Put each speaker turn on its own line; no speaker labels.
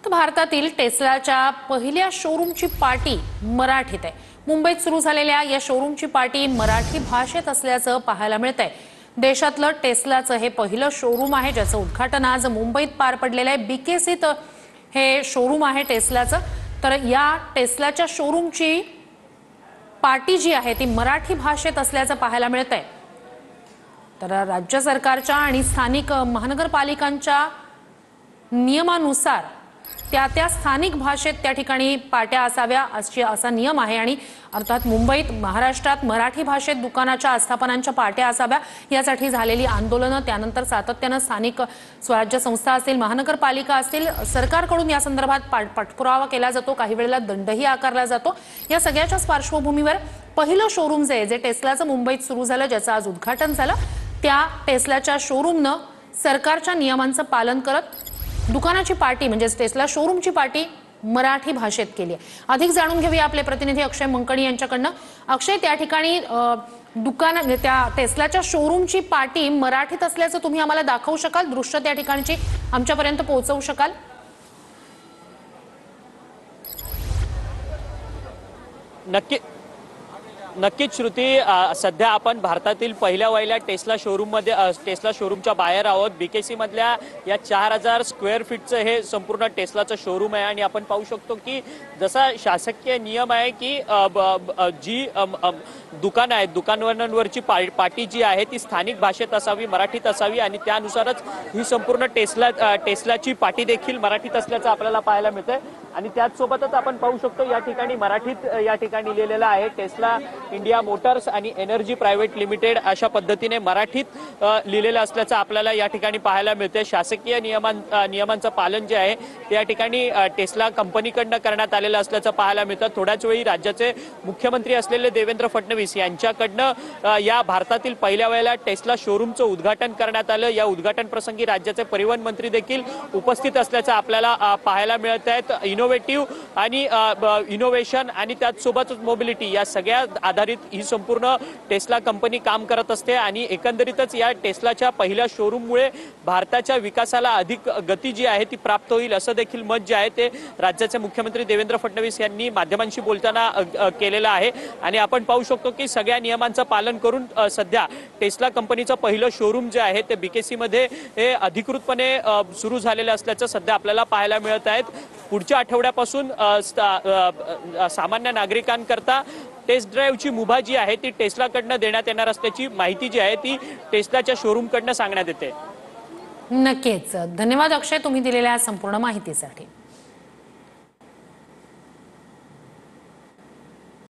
तर भारतातील टेस्लाच्या पहिल्या शोरूमची पार्टी मराठीत आहे। मुंबईत सुरू झालेल्या या शोरूमची पार्टी मराठी भाषेत असल्याचं पाहायला मिळतंय। देशातलं टेस्लाचं हे पहिलं शोरूम आहे, ज्याचं उद्घाटन आज मुंबईत पार पडलेलं आहे। बीकेसीत हे शोरूम आहे टेस्लाचं। तर या टेस्लाच्या शोरूमची पार्टी जी आहे ती मराठी भाषेत असल्याचं पाहायला मिळतंय। तर राज्य सरकारच्या आणि स्थानिक महानगरपालिकांच्या नियमानुसार त्या स्थानिक भाषेत त्या ठिकाणी पाट्या असाव्या असा नियम आहे। आणि अर्थात मुंबईत महाराष्ट्रात मराठी भाषेत दुकानाच्या आस्थापनांच्या पाट्या असाव्या यासाठी झालेली आंदोलनं, त्यानंतर सातत्यानं स्थानिक स्वराज्य संस्था असतील, महानगरपालिका असतील, सरकारकडून या संदर्भात पाठपुरावा केला जातो, काही वेळेला दंडही आकारला जातो। या सगळ्याच्या पार्श्वभूमीवर पहिलं शोरूम जे टेस्लाचं मुंबईत सुरू झालं, ज्याचं आज उद्घाटन झालं, त्या टेस्लाच्या शोरूमनं सरकारच्या नियमांचं पालन करत दुकानाची पार्टी म्हणजे टेस्ला शोरूमची पार्टी मराठी भाषेत केली आहे। अधिक जाणून घेऊया आपले प्रतिनिधी अक्षय मंकणी यांच्याकडनं। अक्षय, त्या ठिकाणी त्या टेस्लाच्या शोरूमची पार्टी मराठीत असल्याचं तुम्ही आम्हाला दाखवू शकाल? दृश्य त्या ठिकाणची आमच्यापर्यंत पोहोचवू शकाल?
नक्कीच श्रुती, सध्या आपण भारतातील पहिल्या टेस्ला शोरूमच्या बाहेर आहोत। बीकेसी मधल्या या 4000 स्क्वेअर फीटचं हे संपूर्ण टेस्लाचं शोरूम आहे। आणि आपण पाहू शकतो की जसा शासकीय नियम आहे की जी दुकानं आहेत, दुकानांवरची पाटी जी आहे ती स्थानिक भाषेत असावी, मराठीत असावी, आणि त्यानुसारच ही संपूर्ण टेस्लाची पाटी देखील मराठीत असल्याचं आपल्याला पाहायला मिळतंय। आणि त्याचसोबतच आपण पाहू शकतो या ठिकाणी मराठीत या ठिकाणी लिहिलेलं आहे टेस्ला इंडिया मोटर्स आणि एनर्जी प्रायव्हेट लिमिटेड अशा पद्धतीने मराठीत लिहिलेलं असल्याचं आपल्याला या ठिकाणी पाहायला मिळते। शासकीय नियमांचं पालन जे आहे ते या ठिकाणी टेस्ला कंपनीकडनं करण्यात आलेलं असल्याचं पाहायला मिळतं। थोड्याच वेळी राज्याचे मुख्यमंत्री असलेले देवेंद्र फडणवीस यांच्याकडनं या भारतातील पहिल्या टेस्ला शोरूमचं उद्घाटन करण्यात आलं। या उद्घाटन प्रसंगी राज्याचे परिवहन मंत्री देखील उपस्थित असल्याचं आपल्याला पाहायला मिळत आहे। इनोव्हेटिव्ह आणि इनोव्हेशन आणि त्याचसोबतच मोबिलिटी या सगळ्या आधारित ही संपूर्ण टेस्ला कंपनी काम करत असते। आणि एकंदरीतच या टेस्लाच्या पहिल्या शोरूममुळे भारताच्या विकासाला अधिक गती जी आहे ती प्राप्त होईल असं देखील मत जे आहे ते राज्याचे मुख्यमंत्री देवेंद्र फडणवीस यांनी माध्यमांशी बोलताना केलेलं आहे। आणि आपण पाहू शकतो की सगळ्या नियमांचं पालन करून सध्या टेस्ला कंपनीचं पहिलं शोरूम जे आहे ते बीकेसी मध्ये हे अधिकृतपणे सुरू झालेलं असल्याचं सध्या आपल्याला पाहायला मिळत आहे। पुढच्या आठवड्यापासून सामान्य नागरिकांकरता टेस्ट ड्राईव्हची मुभा जी आहे ती टेस्लाकडनं देण्यात येणार असल्याची माहिती जी आहे ती टेस्लाच्या शोरूमकडनं सांगण्यात येते।
नक्कीच, धन्यवाद अक्षय, तुम्ही दिलेल्या संपूर्ण माहितीसाठी।